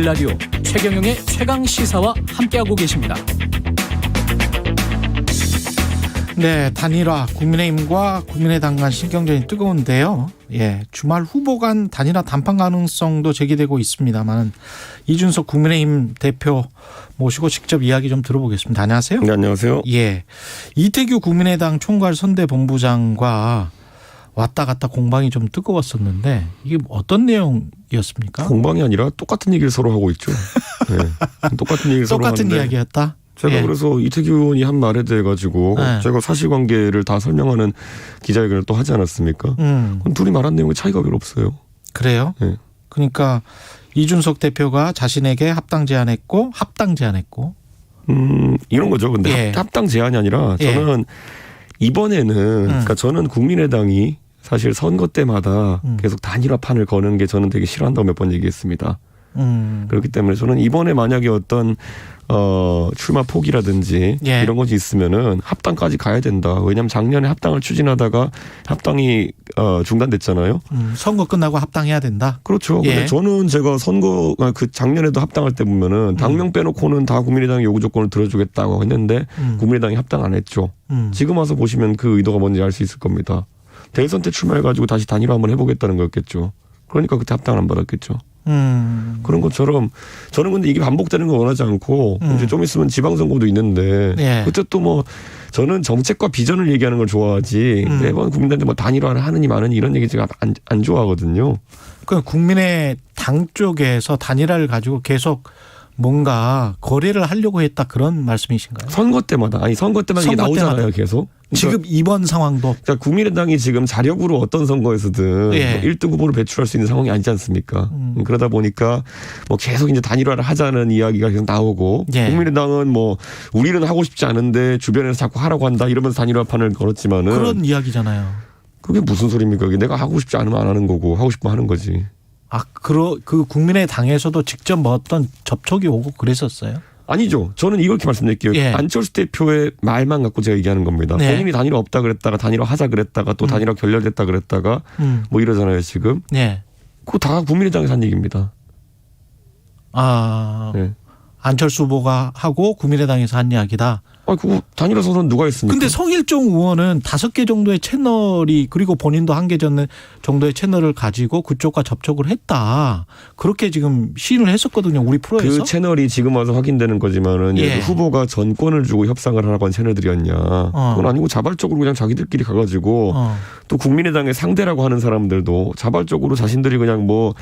라디오 최경영의 최강 시사와 함께하고 계십니다. 네, 단일화 국민의힘과 국민의당 간 신경전이 뜨거운데요. 예, 주말 후보 간 단일화 담판 가능성도 제기되고 있습니다만 이준석 국민의힘 대표 모시고 직접 이야기 좀 들어보겠습니다. 안녕하세요. 네, 안녕하세요. 예, 이태규 국민의당 총괄 선대본부장과 왔다 갔다 공방이 좀 뜨거웠었는데 이게 어떤 내용이었습니까? 공방이 아니라 똑같은 얘기를 서로 하고 있죠. 네, 똑같은 얘기를 서로 똑같은 하는데 이야기였다. 제가 예. 그래서 이태규 의원이 한 말에 대해 가지고 네. 제가 사실관계를 다 설명하는 기자회견을 또 하지 않았습니까? 그럼 둘이 말한 내용에 차이가 별로 없어요. 그래요? 네. 그러니까 이준석 대표가 자신에게 합당 제안했고 이런 거죠. 근데 예. 합당 제안이 아니라 저는 이번에는 그러니까 저는 국민의당이 사실 선거 때마다 계속 단일화판을 거는 게 저는 되게 싫어한다고 몇 번 얘기했습니다. 그렇기 때문에 저는 이번에 만약에 어떤 출마 포기라든지 예. 이런 것이 있으면은 합당까지 가야 된다. 왜냐하면 작년에 합당을 추진하다가 합당이 중단됐잖아요. 선거 끝나고 합당해야 된다. 그렇죠. 예. 근데 저는 제가 선거 그 작년에도 합당할 때 보면은 당명 빼놓고는 다 국민의당 요구 조건을 들어주겠다고 했는데 국민의당이 합당 안 했죠. 지금 와서 보시면 그 의도가 뭔지 알 수 있을 겁니다. 대선 때 출마해가지고 다시 단일화 한번 해보겠다는 거였겠죠. 그러니까 그때 합당을 안 받았겠죠. 그런 것처럼 저는 근데 이게 반복되는 걸 원하지 않고 이제 좀 있으면 지방선거도 있는데 예. 그때 또 뭐 저는 정책과 비전을 얘기하는 걸 좋아하지 매번 국민들한테 뭐 단일화를 하느니 마느니 이런 얘기 제가 안 좋아하거든요. 그 국민의당 쪽에서 단일화를 가지고 계속 뭔가 거래를 하려고 했다 그런 말씀이신가요? 선거 때마다 이게 나오잖아요. 때마다. 계속. 그러니까 지금 이번 상황도 그러니까 국민의당이 지금 자력으로 어떤 선거에서든 예. 뭐 1등 후보를 배출할 수 있는 상황이 아니지 않습니까? 그러다 보니까 뭐 계속 이제 단일화를 하자는 이야기가 계속 나오고 예. 국민의당은 뭐 우리는 하고 싶지 않은데 주변에서 자꾸 하라고 한다 이러면서 단일화판을 걸었지만은 그런 이야기잖아요. 그게 무슨 소리입니까? 그게 내가 하고 싶지 않으면 안 하는 거고 하고 싶으면 하는 거지. 그 국민의당에서도 직접 뭐 어떤 접촉이 오고 그랬었어요? 아니죠. 저는 이렇게 말씀드릴게요. 예. 안철수 대표의 말만 갖고 제가 얘기하는 겁니다. 네. 본인이 단일화 없다 그랬다가 단일화 하자 그랬다가 또 단일화 결렬됐다 그랬다가 뭐 이러잖아요 지금. 네. 그거 다 국민의당에서 한 얘기입니다. 네. 안철수 후보가 하고 국민의당에서 한 이야기다. 그거 단일화 선언 누가 했습니까? 근데 성일종 의원은 5개 정도의 채널이 그리고 본인도 1개 정도의 채널을 가지고 그쪽과 접촉을 했다. 그렇게 지금 시인을 했었거든요. 우리 프로에서. 그 채널이 지금 와서 확인되는 거지만은 예. 후보가 전권을 주고 협상을 하라고 한 채널들이었냐. 그건 아니고 자발적으로 그냥 자기들끼리 가가지고 또 국민의당의 상대라고 하는 사람들도 자발적으로 자신들이 그냥 뭐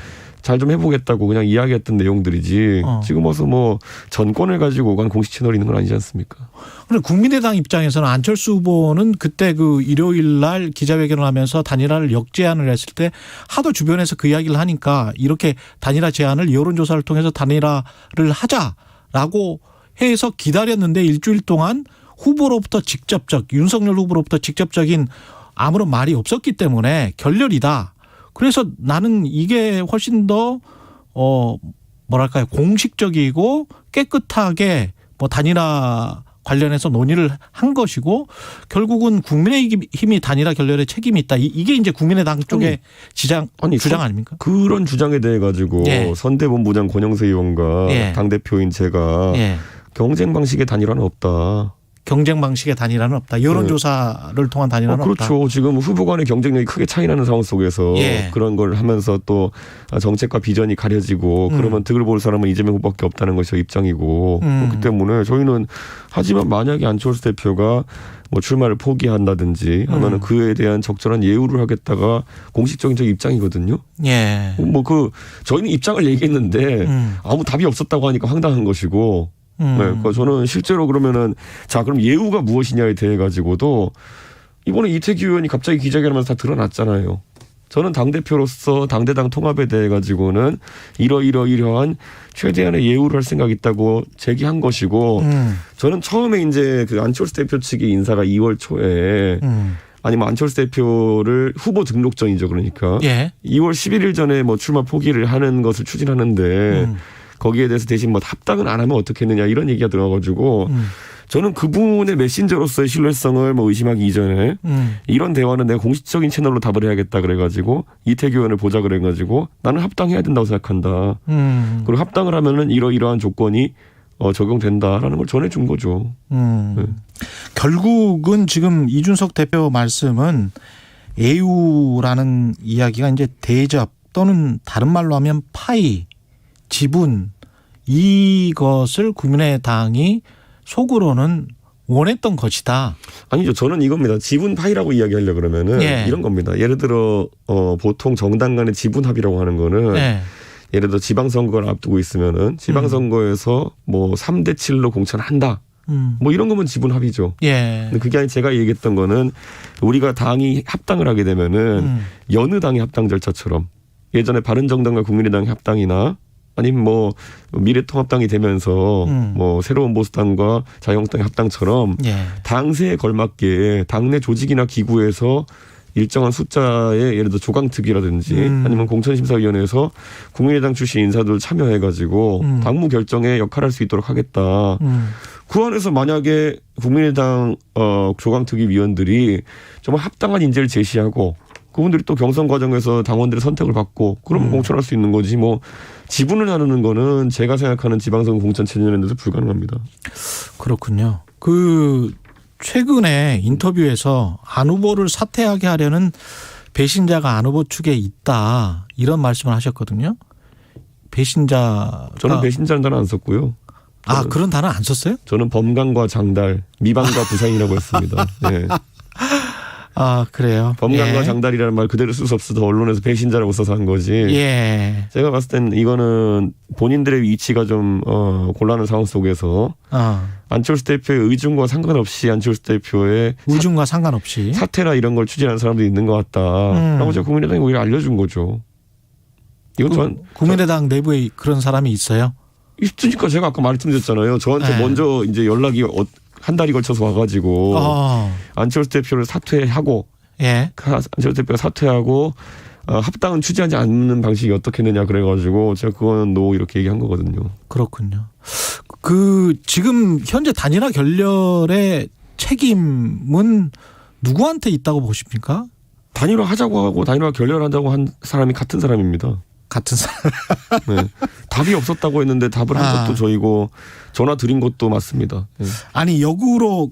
잘 좀 해보겠다고 그냥 이야기했던 내용들이지 지금 와서 뭐 전권을 가지고 간 공식 채널이 있는 건 아니지 않습니까? 그런데 국민의당 입장에서는 안철수 후보는 그때 그 일요일 날 기자회견을 하면서 단일화를 역제안을 했을 때 하도 주변에서 그 이야기를 하니까 이렇게 단일화 제안을 여론조사를 통해서 단일화를 하자라고 해서 기다렸는데 일주일 동안 후보로부터 윤석열 후보로부터 직접적인 아무런 말이 없었기 때문에 결렬이다. 그래서 나는 이게 훨씬 더 뭐랄까요 공식적이고 깨끗하게 뭐 단일화 관련해서 논의를 한 것이고 결국은 국민의힘이 단일화 결렬에 책임이 있다. 이게 이제 국민의당 쪽의 주장 아닙니까? 그런 주장에 대해 가지고 예. 선대본부장 권영세 의원과 예. 당대표인 제가 예. 경쟁 방식의 단일화는 없다. 경쟁 방식의 단일화는 없다. 여론조사를 통한 단일화는 없다. 그렇죠. 지금 후보 간의 경쟁력이 크게 차이나는 상황 속에서 예. 그런 걸 하면서 또 정책과 비전이 가려지고 그러면 득을 볼 사람은 이재명 후보밖에 없다는 것이 저 입장이고 그렇기 때문에 저희는 하지만 만약에 안철수 대표가 뭐 출마를 포기한다든지 하면은 그에 대한 적절한 예우를 하겠다가 공식적인 저 입장이거든요. 예. 뭐 저희는 입장을 얘기했는데 아무 답이 없었다고 하니까 황당한 것이고 네, 그러니까 저는 실제로 그러면은 자 그럼 예우가 무엇이냐에 대해 가지고도 이번에 이태규 의원이 갑자기 기자회견하면서 다 드러났잖아요. 저는 당대표로서 당대당 통합에 대해 가지고는 이러한 최대한의 예우를 할 생각이 있다고 제기한 것이고 저는 처음에 이제 그 안철수 대표 측의 인사가 2월 초에 아니면 안철수 대표를 후보 등록 전이죠. 그러니까 예. 2월 11일 전에 뭐 출마 포기를 하는 것을 추진하는데 거기에 대해서 대신 뭐 합당은 안 하면 어떻겠느냐 이런 얘기가 들어가지고 저는 그분의 메신저로서의 신뢰성을 뭐 의심하기 이전에 이런 대화는 내가 공식적인 채널로 답을 해야겠다 그래가지고 이태규 의원을 보자 그래가지고 나는 합당해야 된다고 생각한다. 그리고 합당을 하면은 이러이러한 조건이 적용된다라는 걸 전해준 거죠. 네. 결국은 지금 이준석 대표 말씀은 애우라는 이야기가 이제 대접 또는 다른 말로 하면 파이, 지분 이것을 국민의당이 속으로는 원했던 것이다. 아니죠. 저는 이겁니다. 지분 파이라고 이야기하려고 그러면은 예. 이런 겁니다. 예를 들어 보통 정당 간의 지분 합의라고 하는 거는 네. 예를 들어 지방선거를 앞두고 있으면은 지방선거에서 뭐 3대 7로 공천한다. 뭐 이런 거면 지분 합의죠. 예. 근데 그게 아니 제가 얘기했던 거는 우리가 당이 합당을 하게 되면은 여느 당의 합당 절차처럼 예전에 바른정당과 국민의당의 합당이나 아니면 뭐 미래통합당이 되면서 뭐 새로운 보수당과 자유한국당의 합당처럼 예. 당세에 걸맞게 당내 조직이나 기구에서 일정한 숫자의 예를 들어 조강특위라든지 아니면 공천심사위원회에서 국민의당 출신 인사들 참여해가지고 당무 결정에 역할할 수 있도록 하겠다. 그 안에서 만약에 국민의당 조강특위 위원들이 정말 합당한 인재를 제시하고 그분들이 또 경선 과정에서 당원들의 선택을 받고 그러면 공천할 수 있는 거지 뭐 지분을 나누는 거는 제가 생각하는 지방선거 공천 체제에서 불가능합니다. 그렇군요. 최근에 인터뷰에서 안 후보를 사퇴하게 하려는 배신자가 안 후보 측에 있다 이런 말씀을 하셨거든요. 배신자 저는 배신자는 단어 안 썼고요. 그런 단어 안 썼어요? 저는 범강과 장달, 미방과 부상이라고 했습니다. 네. 그래요. 범강과 예. 장달이라는 말 그대로 쓸 수 없어서 언론에서 배신자라고 써서 한 거지. 예. 제가 봤을 땐 이거는 본인들의 위치가 좀 곤란한 상황 속에서 안철수 대표의 의중과 상관없이 안철수 대표의 의중과 상관없이 사퇴나 이런 걸 추진하는 사람들이 있는 것 같다라고 제가 국민의당이 오히려 알려준 거죠. 이건 국민의당 내부에 그런 사람이 있어요? 있으니까 제가 아까 말씀드렸잖아요. 저한테 네. 먼저 이제 연락이 한 달이 걸쳐서 와가지고 안철수 대표를 사퇴하고 예. 안철수 대표가 사퇴하고 합당은 추진하지 않는 방식이 어떻겠느냐 그래가지고 제가 그거는 노 이렇게 얘기한 거거든요. 그렇군요. 지금 현재 단일화 결렬의 책임은 누구한테 있다고 보십니까? 단일화 하자고 하고 단일화 결렬한다고 한 사람이 같은 사람입니다. 같은 사람. 네. 답이 없었다고 했는데 답을 한 것도 저희고 전화 드린 것도 맞습니다. 네. 아니 역으로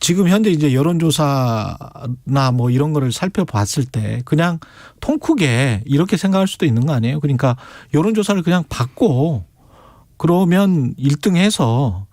지금 현재 이제 여론조사나 뭐 이런 거를 살펴봤을 때 그냥 통 크게 이렇게 생각할 수도 있는 거 아니에요? 그러니까 여론조사를 그냥 받고 그러면 1등해서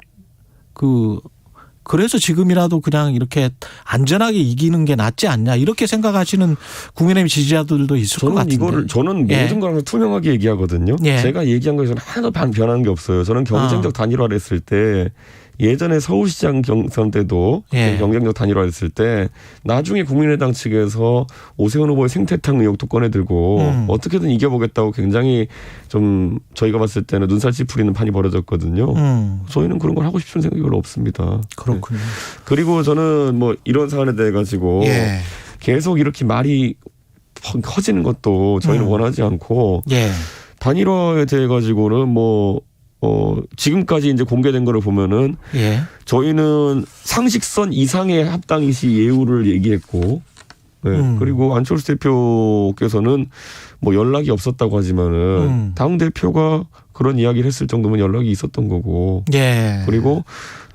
그래서 지금이라도 그냥 이렇게 안전하게 이기는 게 낫지 않냐 이렇게 생각하시는 국민의힘 지지자들도 있을 것 같은데. 저는 모든 걸 투명하게 얘기하거든요. 예. 제가 얘기한 거에서는 하나도 변하는 게 없어요. 저는 경쟁적 단일화를 했을 때 예전에 서울시장 경선 때도 예. 경쟁적 단일화를 했을 때 나중에 국민의당 측에서 오세훈 후보의 생태탕 의혹도 꺼내들고 어떻게든 이겨보겠다고 굉장히 좀 저희가 봤을 때는 눈살 찌푸리는 판이 벌어졌거든요. 저희는 그런 걸 하고 싶은 생각이 별로 없습니다. 그렇군요. 네. 그리고 저는 뭐 이런 사안에 대해 가지고 예. 계속 이렇게 말이 커지는 것도 저희는 원하지 않고 예. 단일화에 대해 가지고는 지금까지 이제 공개된 거를 보면은 예. 저희는 상식선 이상의 합당인 시 예우를 얘기했고 네. 그리고 안철수 대표께서는 뭐 연락이 없었다고 하지만은 당 대표가 그런 이야기를 했을 정도면 연락이 있었던 거고 예. 그리고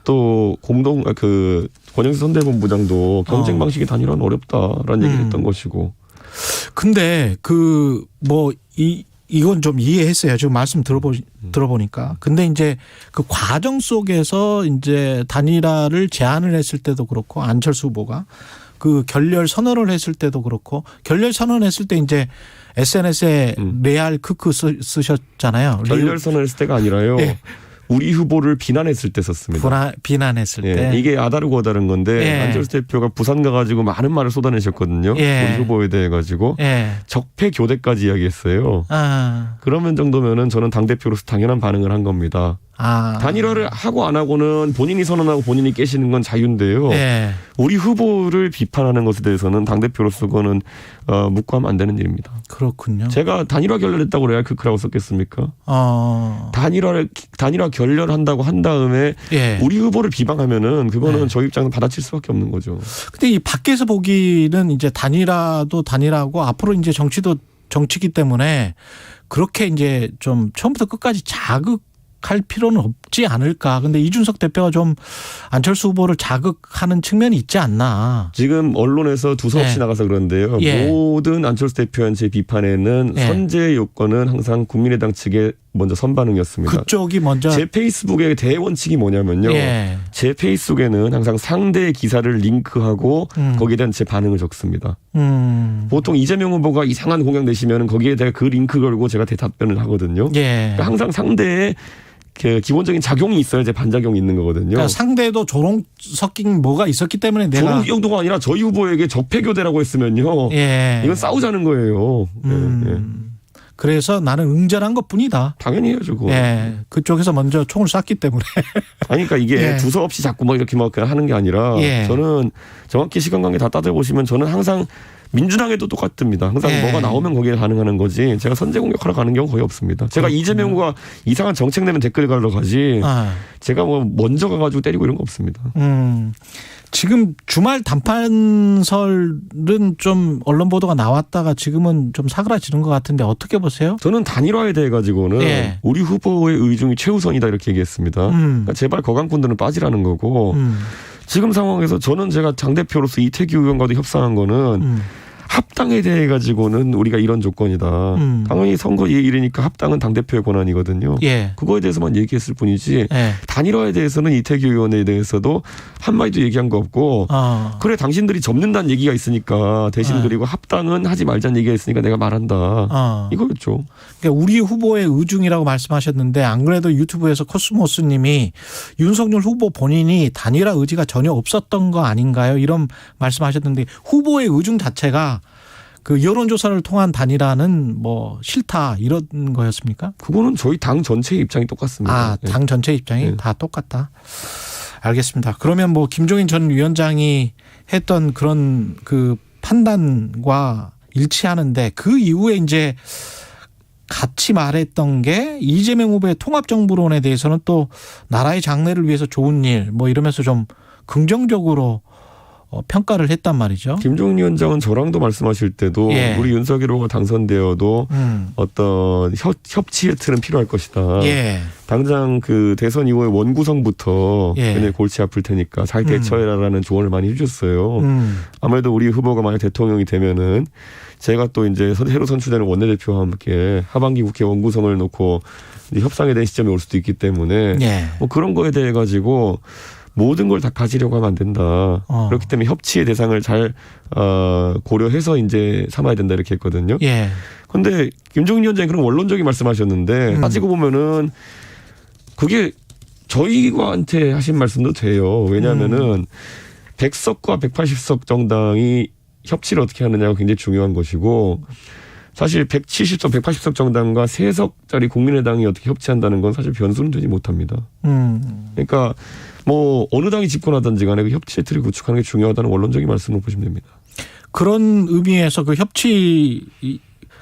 또 권영세 선대본부장도 경쟁 방식의 단일화는 어렵다라는 얘기를 했던 것이고. 근데 이건 좀 이해했어요. 지금 말씀 들어보니까. 근데 이제 그 과정 속에서 이제 단일화를 제안을 했을 때도 그렇고 안철수 후보가 결렬 선언을 했을 때도 그렇고 결렬 선언했을 때 이제 SNS에 레알 크크 쓰셨잖아요. 결렬 선언했을 때가 아니라요. 네. 우리 후보를 비난했을 때 썼습니다. 비난했을 예, 때. 이게 아다르고 다른 건데 예. 안철수 대표가 부산 가가지고 많은 말을 쏟아내셨거든요. 예. 우리 후보에 대해 가지고 예. 적폐 교대까지 이야기했어요. 그러면 정도면은 저는 당 대표로서 당연한 반응을 한 겁니다. 단일화를 하고 안 하고는 본인이 선언하고 본인이 깨시는 건 자유인데요. 예. 우리 후보를 비판하는 것에 대해서는 당대표로서 그거는 묵과하면 안 되는 일입니다. 그렇군요. 제가 단일화 결렬했다고 그래야 크크라고 썼겠습니까? 단일화 결렬한다고 한 다음에 예. 우리 후보를 비방하면은 그거는 저희 입장에서 받아칠 수밖에 없는 거죠. 근데 이 밖에서 보기는 이제 단일화도 단일화고 앞으로 이제 정치도 정치기 때문에 그렇게 이제 좀 처음부터 끝까지 자극할 필요는 없지 않을까. 근데 이준석 대표가 좀 안철수 후보를 자극하는 측면이 있지 않나. 지금 언론에서 두서없이 예. 나가서 그런데요. 예. 모든 안철수 대표한테 비판에는 예. 선제 요건은 항상 국민의당 측에 먼저 선반응이었습니다. 그쪽이 먼저. 제 페이스북의 대원칙이 뭐냐면요. 예. 제 페이스북에는 항상 상대의 기사를 링크하고 거기에 대한 제 반응을 적습니다. 보통 이재명 후보가 이상한 공약 내시면 거기에 대해 그 링크 걸고 제가 대답변을 하거든요. 예. 그러니까 항상 상대의 그 기본적인 작용이 있어야지 반작용이 있는 거거든요. 그러니까 상대도 조롱 섞인 뭐가 있었기 때문에 내가. 조롱 정도가 아니라 저희 후보에게 적폐교대라고 했으면요. 예. 이건 싸우자는 거예요. 예. 그래서 나는 응절한 것뿐이다. 당연히 해야죠. 그거. 예. 그쪽에서 먼저 총을 쐈기 때문에. 아니, 그러니까 이게 예. 두서없이 자꾸 막 이렇게 막 하는 게 아니라 예. 저는 정확히 시간관계 다 따져보시면 저는 항상 민주당에도 똑같습니다. 항상 예. 뭐가 나오면 거기에 반응하는 거지 제가 선제 공격하러 가는 경우 거의 없습니다. 제가 이재명 후보가 이상한 정책 내면 댓글 가러 가지 제가 뭐 먼저 가가지고 때리고 이런 거 없습니다. 지금 주말 단판설은 좀 언론 보도가 나왔다가 지금은 좀 사그라지는 것 같은데 어떻게 보세요? 저는 단일화에 대해 가지고는 예. 우리 후보의 의중이 최우선이다 이렇게 얘기했습니다. 그러니까 제발 거강꾼들은 빠지라는 거고 지금 상황에서 저는 제가 당대표로서 이태규 의원과도 협상한 거는 합당에 대해 가지고는 우리가 이런 조건이다. 당연히 선거 일이니까 합당은 당대표의 권한이거든요. 예. 그거에 대해서만 얘기했을 뿐이지 예. 단일화에 대해서는 이태규 의원에 대해서도 한마디도 얘기한 거 없고 그래 당신들이 접는다는 얘기가 있으니까 대신 그리고 합당은 하지 말자는 얘기가 있으니까 내가 말한다. 이거였죠. 그러니까 우리 후보의 의중이라고 말씀하셨는데 안 그래도 유튜브에서 코스모스님이 윤석열 후보 본인이 단일화 의지가 전혀 없었던 거 아닌가요? 이런 말씀하셨는데 후보의 의중 자체가 그 여론조사를 통한 단일화는 뭐 싫다 이런 거였습니까? 그거는 저희 당 전체의 입장이 똑같습니다. 당 전체 입장이 다 똑같다. 알겠습니다. 그러면 뭐 김종인 전 위원장이 했던 그런 그 판단과 일치하는데 그 이후에 이제 같이 말했던 게 이재명 후보의 통합정부론에 대해서는 또 나라의 장래를 위해서 좋은 일 뭐 이러면서 좀 긍정적으로 평가를 했단 말이죠. 김종인 위원장은 저랑도 말씀하실 때도 예. 우리 윤석열 후보가 당선되어도 어떤 협치의 틀은 필요할 것이다. 예. 당장 그 대선 이후에 원구성부터 예. 굉장히 골치 아플 테니까 잘 대처해라라는 조언을 많이 해줬어요. 아무래도 우리 후보가 만약 대통령이 되면은 제가 또 이제 새로 선출되는 원내대표와 함께 하반기 국회 원구성을 놓고 협상에 대한 시점이 올 수도 있기 때문에 예. 뭐 그런 거에 대해 가지고 모든 걸 다 가지려고 하면 안 된다. 그렇기 때문에 협치의 대상을 잘 고려해서 이제 삼아야 된다 이렇게 했거든요. 예. 그런데 김종인 위원장이 그런 원론적인 말씀하셨는데 따지고 보면은 그게 저희한테 하신 말씀도 돼요. 왜냐하면은 100석과 180석 정당이 협치를 어떻게 하느냐가 굉장히 중요한 것이고 사실 170석, 180석 정당과 3석짜리 국민의당이 어떻게 협치한다는 건 사실 변수는 되지 못합니다. 그러니까 뭐 어느 당이 집권하든지 간에 그 협치의 틀을 구축하는 게 중요하다는 원론적인 말씀을 보시면 됩니다. 그런 의미에서 그 협치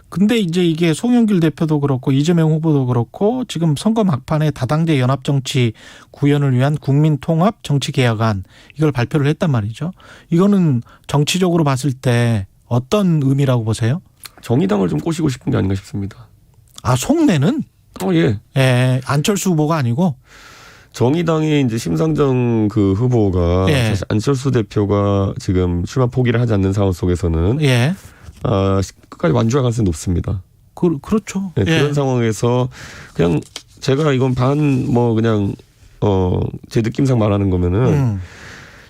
근데 이제 이게 송영길 대표도 그렇고 이재명 후보도 그렇고 지금 선거 막판에 다당제 연합정치 구현을 위한 국민통합 정치개혁안 이걸 발표를 했단 말이죠. 이거는 정치적으로 봤을 때 어떤 의미라고 보세요? 정의당을 좀 꼬시고 싶은 게 아닌가 싶습니다. 속내는? 예. 예. 안철수 후보가 아니고? 정의당의 이제 심상정 그 후보가 예. 사실 안철수 대표가 지금 출마 포기를 하지 않는 상황 속에서는 예. 끝까지 완주할 가능성이 높습니다. 그렇죠. 네, 예. 그런 상황에서 그냥 제가 이건 그냥 제 느낌상 말하는 거면은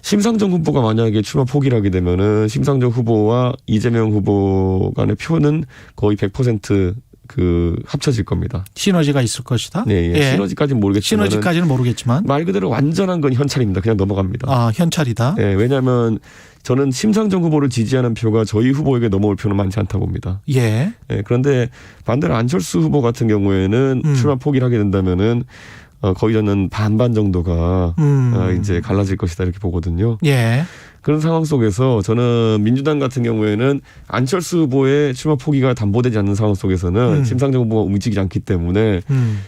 심상정 후보가 만약에 출마 포기를 하게 되면은 심상정 후보와 이재명 후보 간의 표는 거의 100% 그 합쳐질 겁니다. 시너지가 있을 것이다. 네, 예. 시너지까지는 모르겠지만 시너지까지는 모르겠지만 말 그대로 완전한 건 현찰입니다. 그냥 넘어갑니다. 현찰이다. 네, 왜냐하면 저는 심상정 후보를 지지하는 표가 저희 후보에게 넘어올 표는 많지 않다 봅니다. 예. 네, 그런데 반대로 안철수 후보 같은 경우에는 출마 포기를 하게 된다면은 거의 저는 반반 정도가 이제 갈라질 것이다 이렇게 보거든요. 예. 그런 상황 속에서 저는 민주당 같은 경우에는 안철수 후보의 출마 포기가 담보되지 않는 상황 속에서는 심상정 후보가 움직이지 않기 때문에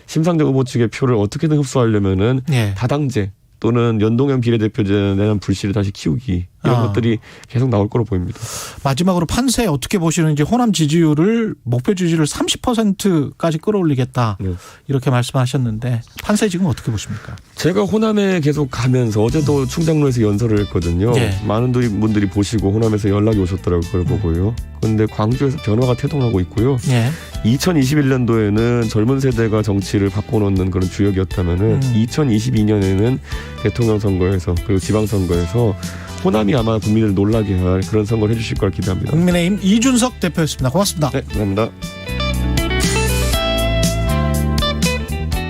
심상정 후보 측의 표를 어떻게든 흡수하려면은 예. 다당제 또는 연동형 비례대표제에 대한 불씨를 다시 키우기 이런 것들이 계속 나올 거로 보입니다. 마지막으로 판세 어떻게 보시는지 호남 지지율을 목표 지지율을 30%까지 끌어올리겠다 네. 이렇게 말씀하셨는데 판세 지금 어떻게 보십니까? 제가 호남에 계속 가면서 어제도 충장로에서 연설을 했거든요. 예. 많은 분들이 보시고 호남에서 연락이 오셨더라고요. 그걸 보고요. 그런데 광주에서 변화가 태동하고 있고요. 예. 2021년도에는 젊은 세대가 정치를 바꿔놓는 그런 주역이었다면은 2022년에는 대통령 선거에서 그리고 지방선거에서 호남이 아마 국민을 놀라게 할 그런 선거를 해주실 걸 기대합니다. 국민의힘 이준석 대표였습니다. 고맙습니다. 네, 감사합니다.